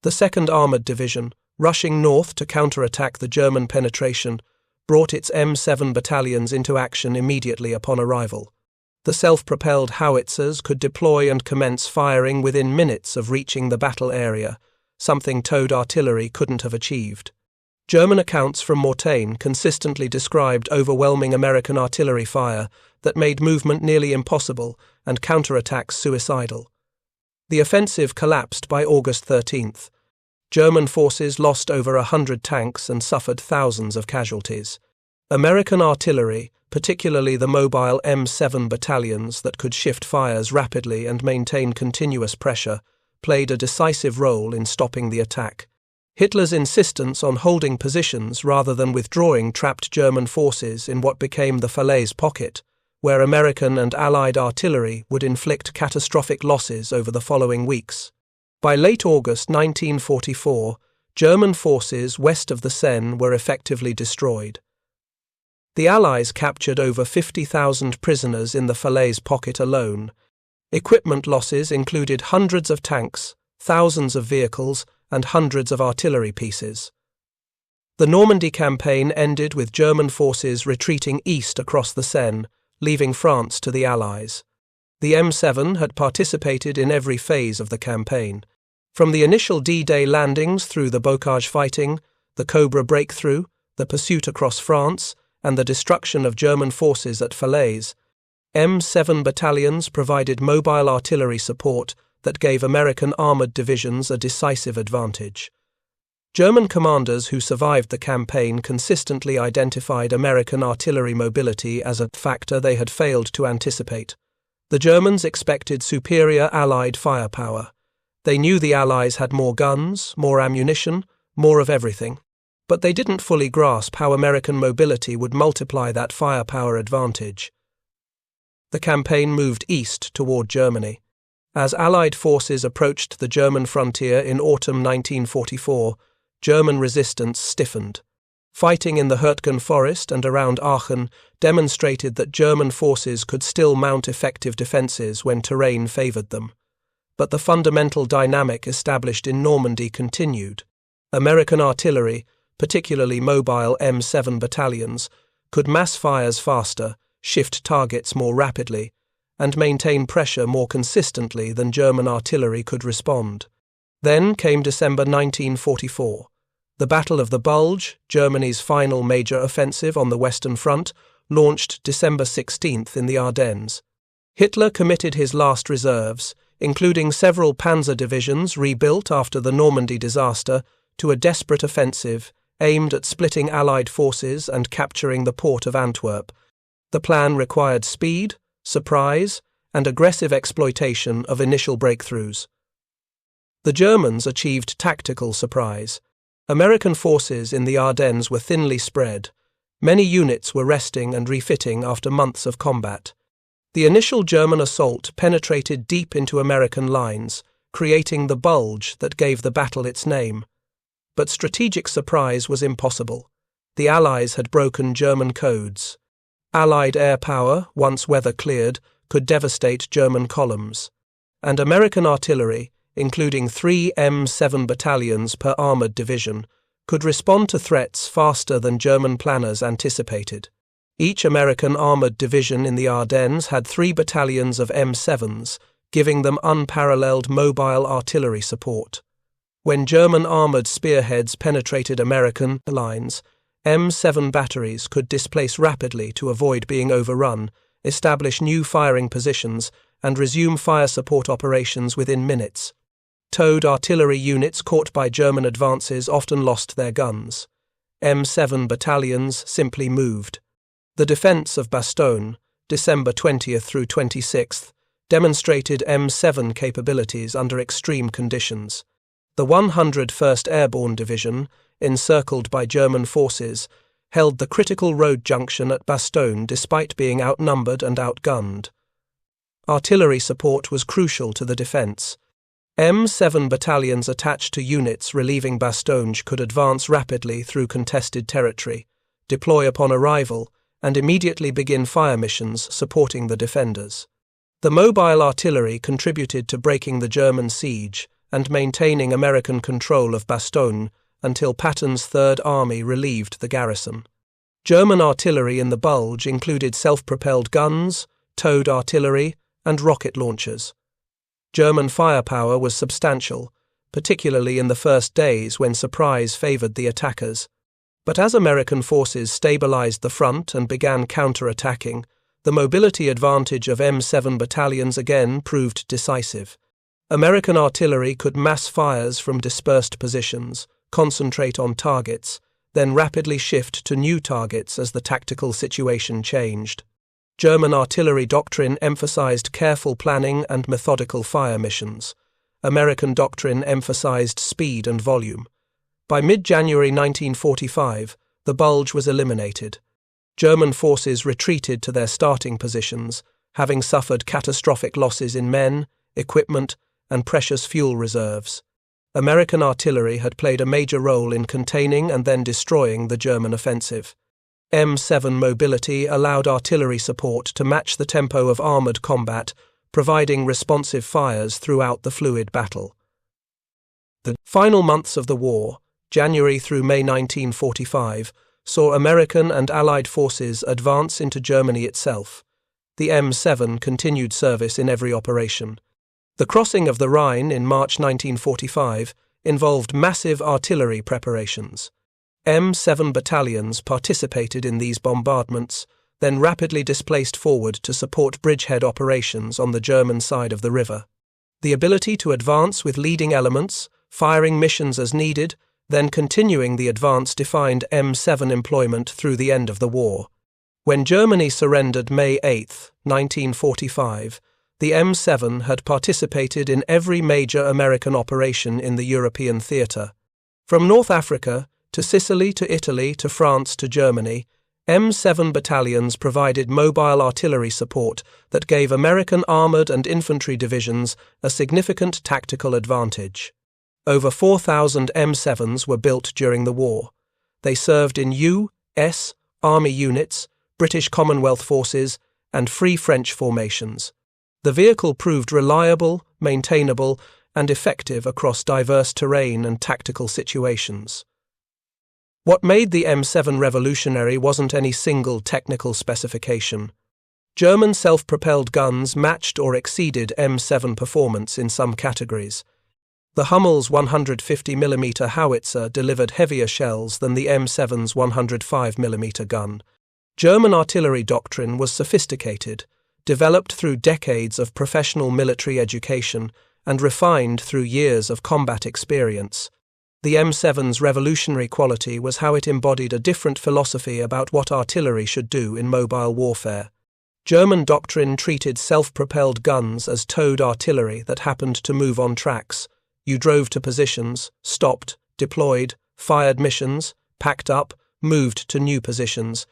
The 2nd Armoured Division, rushing north to counterattack the German penetration, brought its M7 battalions into action immediately upon arrival. The self-propelled Howitzers could deploy and commence firing within minutes of reaching the battle area, something towed artillery couldn't have achieved. German accounts from Mortain consistently described overwhelming American artillery fire that made movement nearly impossible and counterattacks suicidal. The offensive collapsed by August 13th. German forces lost over 100 tanks and suffered thousands of casualties. American artillery, particularly the mobile M7 battalions that could shift fires rapidly and maintain continuous pressure, played a decisive role in stopping the attack. Hitler's insistence on holding positions rather than withdrawing trapped German forces in what became the Falaise Pocket, where American and Allied artillery would inflict catastrophic losses over the following weeks. By late August 1944, German forces west of the Seine were effectively destroyed. The Allies captured over 50,000 prisoners in the Falaise Pocket alone. Equipment losses included hundreds of tanks, thousands of vehicles, and hundreds of artillery pieces. The Normandy campaign ended with German forces retreating east across the Seine, leaving France to the Allies. The M7 had participated in every phase of the campaign. From the initial D-Day landings through the Bocage fighting, the Cobra breakthrough, the pursuit across France, and the destruction of German forces at Falaise, M7 battalions provided mobile artillery support that gave American armoured divisions a decisive advantage. German commanders who survived the campaign consistently identified American artillery mobility as a factor they had failed to anticipate. The Germans expected superior Allied firepower. They knew the Allies had more guns, more ammunition, more of everything. But they didn't fully grasp how American mobility would multiply that firepower advantage. The campaign moved east toward Germany. As Allied forces approached the German frontier in autumn 1944, German resistance stiffened. Fighting in the Hürtgen forest and around Aachen demonstrated that German forces could still mount effective defences when terrain favoured them. But the fundamental dynamic established in Normandy continued. American artillery, particularly mobile M7 battalions, could mass fires faster, shift targets more rapidly, and maintain pressure more consistently than German artillery could respond. Then came December 1944. The Battle of the Bulge, Germany's final major offensive on the Western Front, launched December 16th in the Ardennes. Hitler committed his last reserves, including several panzer divisions rebuilt after the Normandy disaster, to a desperate offensive aimed at splitting Allied forces and capturing the port of Antwerp. The plan required speed, surprise, and aggressive exploitation of initial breakthroughs. The Germans achieved tactical surprise. American forces in the Ardennes were thinly spread. Many units were resting and refitting after months of combat. The initial German assault penetrated deep into American lines, creating the bulge that gave the battle its name. But strategic surprise was impossible. The Allies had broken German codes. Allied air power, once weather cleared, could devastate German columns. And American artillery, including 3 M7 battalions per armoured division, could respond to threats faster than German planners anticipated. Each American armoured division in the Ardennes had 3 battalions of M7s, giving them unparalleled mobile artillery support. When German armoured spearheads penetrated American lines, M7 batteries could displace rapidly to avoid being overrun, establish new firing positions, and resume fire support operations within minutes. Towed artillery units caught by German advances often lost their guns. M7 battalions simply moved. The defence of Bastogne, December 20th through 26th, demonstrated M7 capabilities under extreme conditions. The 101st Airborne Division, encircled by German forces, held the critical road junction at Bastogne despite being outnumbered and outgunned. Artillery support was crucial to the defence. M7 battalions attached to units relieving Bastogne could advance rapidly through contested territory, deploy upon arrival, and immediately begin fire missions supporting the defenders. The mobile artillery contributed to breaking the German siege and maintaining American control of Bastogne until Patton's Third Army relieved the garrison. German artillery in the Bulge included self-propelled guns, towed artillery, and rocket launchers. German firepower was substantial, particularly in the first days when surprise favoured the attackers. But as American forces stabilized the front and began counter-attacking, the mobility advantage of M7 battalions again proved decisive. American artillery could mass fires from dispersed positions, concentrate on targets, then rapidly shift to new targets as the tactical situation changed. German artillery doctrine emphasized careful planning and methodical fire missions. American doctrine emphasized speed and volume. By mid-January 1945, the Bulge was eliminated. German forces retreated to their starting positions, having suffered catastrophic losses in men, equipment, and precious fuel reserves. American artillery had played a major role in containing and then destroying the German offensive. M7 mobility allowed artillery support to match the tempo of armoured combat, providing responsive fires throughout the fluid battle. The final months of the war, January through May 1945, saw American and Allied forces advance into Germany itself. The M7 continued service in every operation. The crossing of the Rhine in March 1945 involved massive artillery preparations. M7 battalions participated in these bombardments, then rapidly displaced forward to support bridgehead operations on the German side of the river. The ability to advance with leading elements, firing missions as needed, then continuing the advance defined M7 employment through the end of the war. When Germany surrendered May 8, 1945, the M7 had participated in every major American operation in the European theatre. From North Africa to Sicily to Italy to France to Germany, M7 battalions provided mobile artillery support that gave American armoured and infantry divisions a significant tactical advantage. Over 4,000 M7s were built during the war. They served in U.S. Army units, British Commonwealth forces, and Free French formations. The vehicle proved reliable, maintainable, and effective across diverse terrain and tactical situations. What made the M7 revolutionary wasn't any single technical specification. German self-propelled guns matched or exceeded M7 performance in some categories. The Hummel's 150mm howitzer delivered heavier shells than the M7's 105mm gun. German artillery doctrine was sophisticated, developed through decades of professional military education and refined through years of combat experience. The M7's revolutionary quality was how it embodied a different philosophy about what artillery should do in mobile warfare. German doctrine treated self-propelled guns as towed artillery that happened to move on tracks. You drove to positions, stopped, deployed, fired missions, packed up, moved to new positions.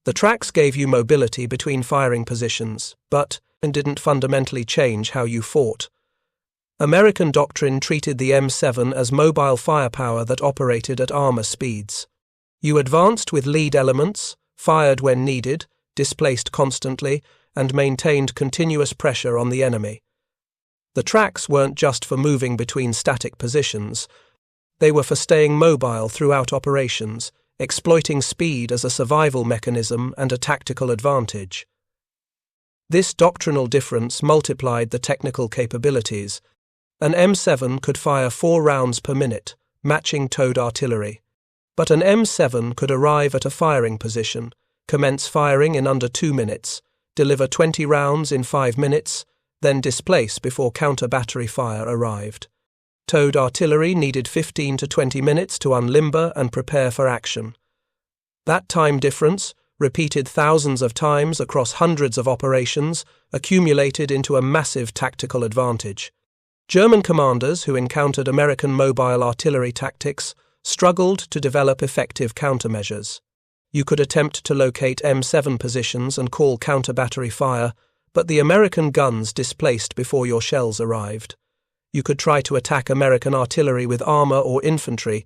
The tracks gave you mobility between firing positions, but didn't fundamentally change how you fought. American doctrine treated the M7 as mobile firepower that operated at armor speeds. You advanced with lead elements, fired when needed, displaced constantly, and maintained continuous pressure on the enemy. The tracks weren't just for moving between static positions. They were for staying mobile throughout operations, exploiting speed as a survival mechanism and a tactical advantage. This doctrinal difference multiplied the technical capabilities. An M7 could fire 4 rounds per minute, matching towed artillery. But an M7 could arrive at a firing position, commence firing in under 2 minutes, deliver 20 rounds in 5 minutes, then displace before counter-battery fire arrived. Towed artillery needed 15 to 20 minutes to unlimber and prepare for action. That time difference, repeated thousands of times across hundreds of operations, accumulated into a massive tactical advantage. German commanders who encountered American mobile artillery tactics struggled to develop effective countermeasures. You could attempt to locate M7 positions and call counter-battery fire, but the American guns displaced before your shells arrived. You could try to attack American artillery with armor or infantry,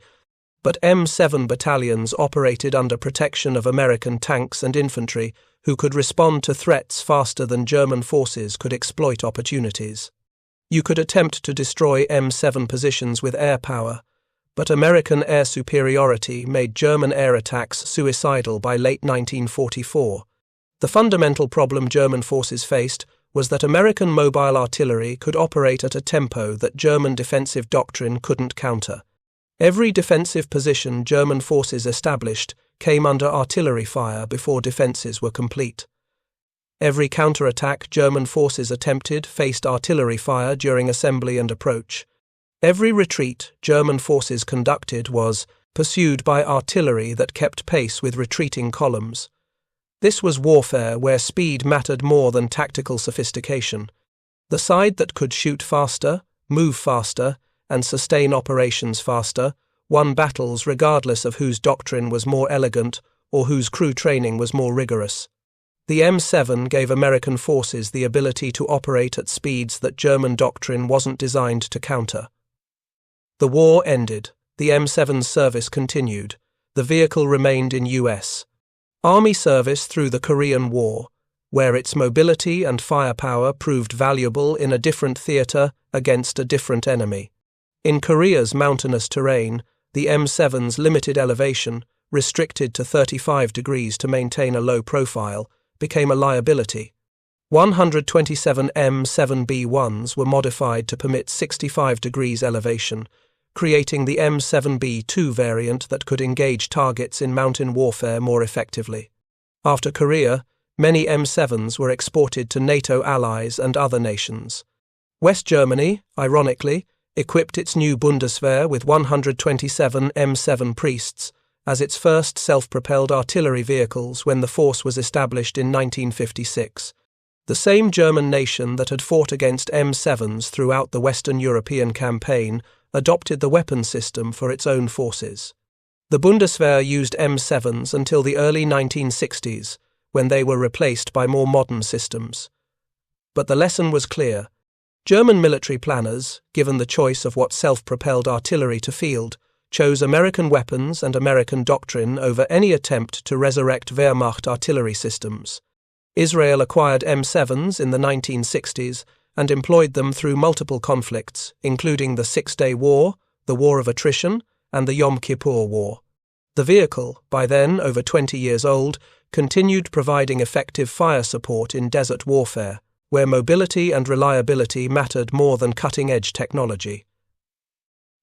but M7 battalions operated under protection of American tanks and infantry who could respond to threats faster than German forces could exploit opportunities. You could attempt to destroy M7 positions with air power, but American air superiority made German air attacks suicidal by late 1944. The fundamental problem German forces faced was that American mobile artillery could operate at a tempo that German defensive doctrine couldn't counter. Every defensive position German forces established came under artillery fire before defenses were complete. Every counterattack German forces attempted faced artillery fire during assembly and approach. Every retreat German forces conducted was pursued by artillery that kept pace with retreating columns. This was warfare where speed mattered more than tactical sophistication. The side that could shoot faster, move faster, and sustain operations faster won battles regardless of whose doctrine was more elegant or whose crew training was more rigorous. The M7 gave American forces the ability to operate at speeds that German doctrine wasn't designed to counter. The war ended. The M7's service continued. The vehicle remained in U.S. Army service through the Korean War, where its mobility and firepower proved valuable in a different theater against a different enemy. In Korea's mountainous terrain, the M7's limited elevation, restricted to 35 degrees to maintain a low profile, became a liability. 127 M7B1s were modified to permit 65 degrees elevation, creating the M7B2 variant that could engage targets in mountain warfare more effectively. After Korea, many M7s were exported to NATO allies and other nations. West Germany, ironically, equipped its new Bundeswehr with 127 M7 Priests as its first self-propelled artillery vehicles when the force was established in 1956. The same German nation that had fought against M7s throughout the Western European campaign adopted the weapon system for its own forces. The Bundeswehr used M7s until the early 1960s, when they were replaced by more modern systems. But the lesson was clear. German military planners, given the choice of what self-propelled artillery to field, chose American weapons and American doctrine over any attempt to resurrect Wehrmacht artillery systems. Israel acquired M7s in the 1960s and employed them through multiple conflicts, including the Six-Day War, the War of Attrition, and the Yom Kippur War. The vehicle, by then over 20 years old, continued providing effective fire support in desert warfare, where mobility and reliability mattered more than cutting-edge technology.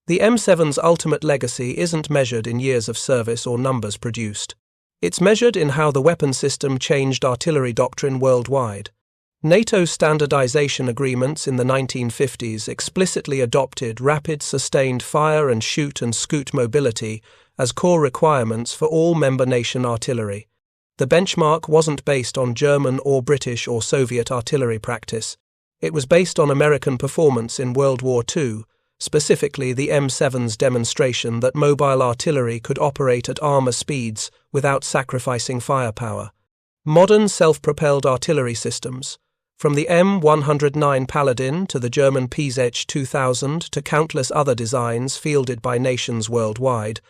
The M7's ultimate legacy isn't measured in years of service or numbers produced. It's measured in how the weapon system changed artillery doctrine worldwide. NATO standardization agreements in the 1950s explicitly adopted rapid sustained fire and shoot and scoot mobility as core requirements for all member nation artillery. The benchmark wasn't based on German or British or Soviet artillery practice. It was based on American performance in World War II, specifically the M7's demonstration that mobile artillery could operate at armor speeds without sacrificing firepower. Modern self-propelled artillery systems, from the M109 Paladin to the German PZ-2000 to countless other designs fielded by nations worldwide,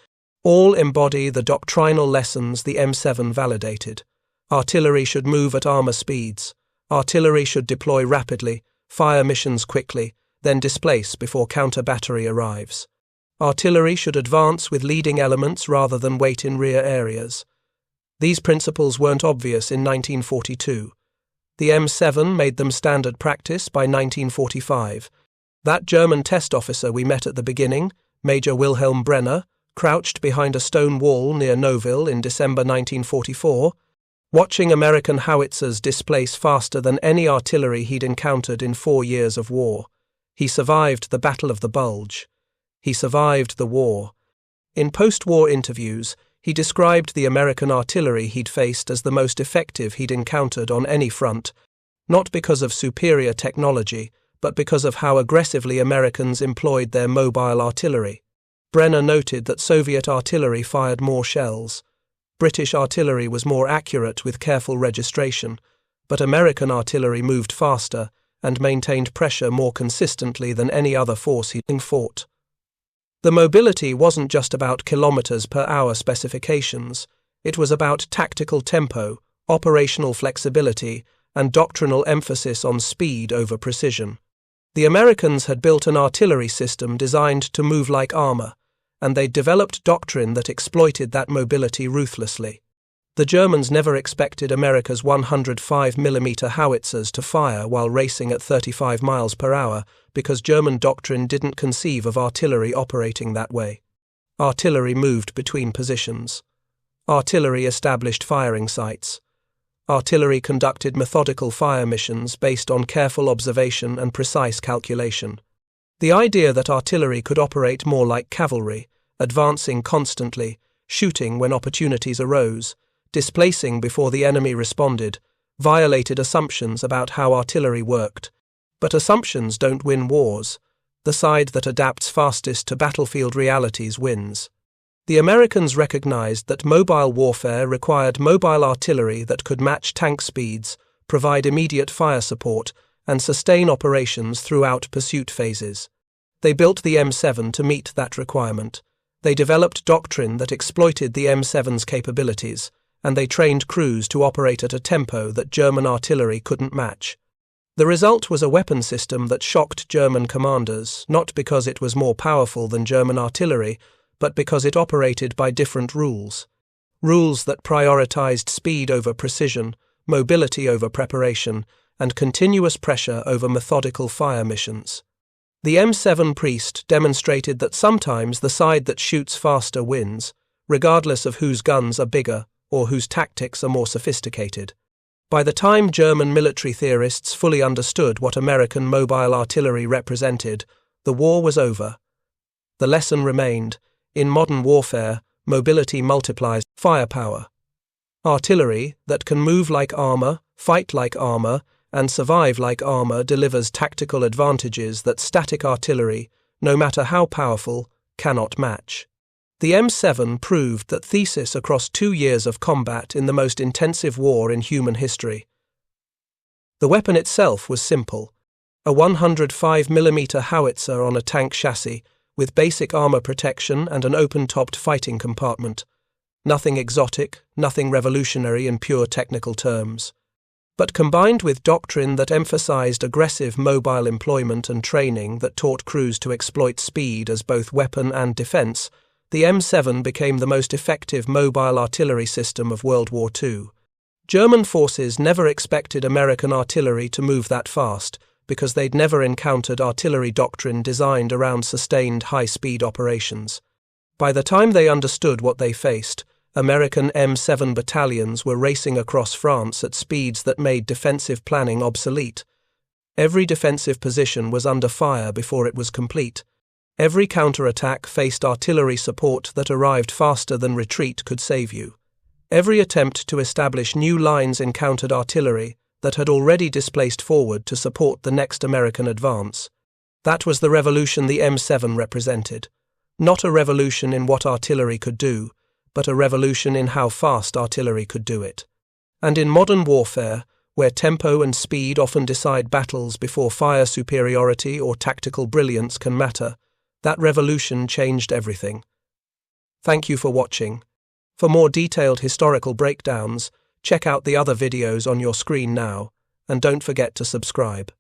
all embody the doctrinal lessons the M7 validated. Artillery should move at armor speeds. Artillery should deploy rapidly, fire missions quickly, then displace before counter-battery arrives. Artillery should advance with leading elements rather than wait in rear areas. These principles weren't obvious in 1942. The M7 made them standard practice by 1945. That German test officer we met at the beginning, Major Wilhelm Brenner, crouched behind a stone wall near Noville in December 1944, watching American howitzers displace faster than any artillery he'd encountered in 4 years of war. He survived the Battle of the Bulge. He survived the war. In post-war interviews, he described the American artillery he'd faced as the most effective he'd encountered on any front, not because of superior technology, but because of how aggressively Americans employed their mobile artillery. Brenner noted that Soviet artillery fired more shells. British artillery was more accurate with careful registration, but American artillery moved faster and maintained pressure more consistently than any other force he'd fought. The mobility wasn't just about kilometers per hour specifications, it was about tactical tempo, operational flexibility, and doctrinal emphasis on speed over precision. The Americans had built an artillery system designed to move like armor, and they'd developed doctrine that exploited that mobility ruthlessly. The Germans never expected America's 105mm howitzers to fire while racing at 35 miles per hour because German doctrine didn't conceive of artillery operating that way. Artillery moved between positions. Artillery established firing sites. Artillery conducted methodical fire missions based on careful observation and precise calculation. The idea that artillery could operate more like cavalry, advancing constantly, shooting when opportunities arose, displacing before the enemy responded, violated assumptions about how artillery worked. But assumptions don't win wars. The side that adapts fastest to battlefield realities wins. The Americans recognized that mobile warfare required mobile artillery that could match tank speeds, provide immediate fire support, and sustain operations throughout pursuit phases. They built the M7 to meet that requirement. They developed doctrine that exploited the M7's capabilities, and they trained crews to operate at a tempo that German artillery couldn't match. The result was a weapon system that shocked German commanders, not because it was more powerful than German artillery, but because it operated by different rules. Rules that prioritized speed over precision, mobility over preparation, and continuous pressure over methodical fire missions. The M7 Priest demonstrated that sometimes the side that shoots faster wins, regardless of whose guns are bigger or whose tactics are more sophisticated. By the time German military theorists fully understood what American mobile artillery represented, the war was over. The lesson remained: in modern warfare, mobility multiplies firepower. Artillery that can move like armor, fight like armor, and survive like armor delivers tactical advantages that static artillery, no matter how powerful, cannot match. The M7 proved that thesis across 2 years of combat in the most intensive war in human history. The weapon itself was simple: a 105mm howitzer on a tank chassis, with basic armor protection and an open-topped fighting compartment. Nothing exotic, nothing revolutionary in pure technical terms. But combined with doctrine that emphasized aggressive mobile employment and training that taught crews to exploit speed as both weapon and defense, the M7 became the most effective mobile artillery system of World War II. German forces never expected American artillery to move that fast because they'd never encountered artillery doctrine designed around sustained high-speed operations. By the time they understood what they faced, American M7 battalions were racing across France at speeds that made defensive planning obsolete. Every defensive position was under fire before it was complete. Every counterattack faced artillery support that arrived faster than retreat could save you. Every attempt to establish new lines encountered artillery that had already displaced forward to support the next American advance. That was the revolution the M7 represented. Not a revolution in what artillery could do, but a revolution in how fast artillery could do it. And in modern warfare, where tempo and speed often decide battles before fire superiority or tactical brilliance can matter, that revolution changed everything. Thank you for watching. For more detailed historical breakdowns, check out the other videos on your screen now, and don't forget to subscribe.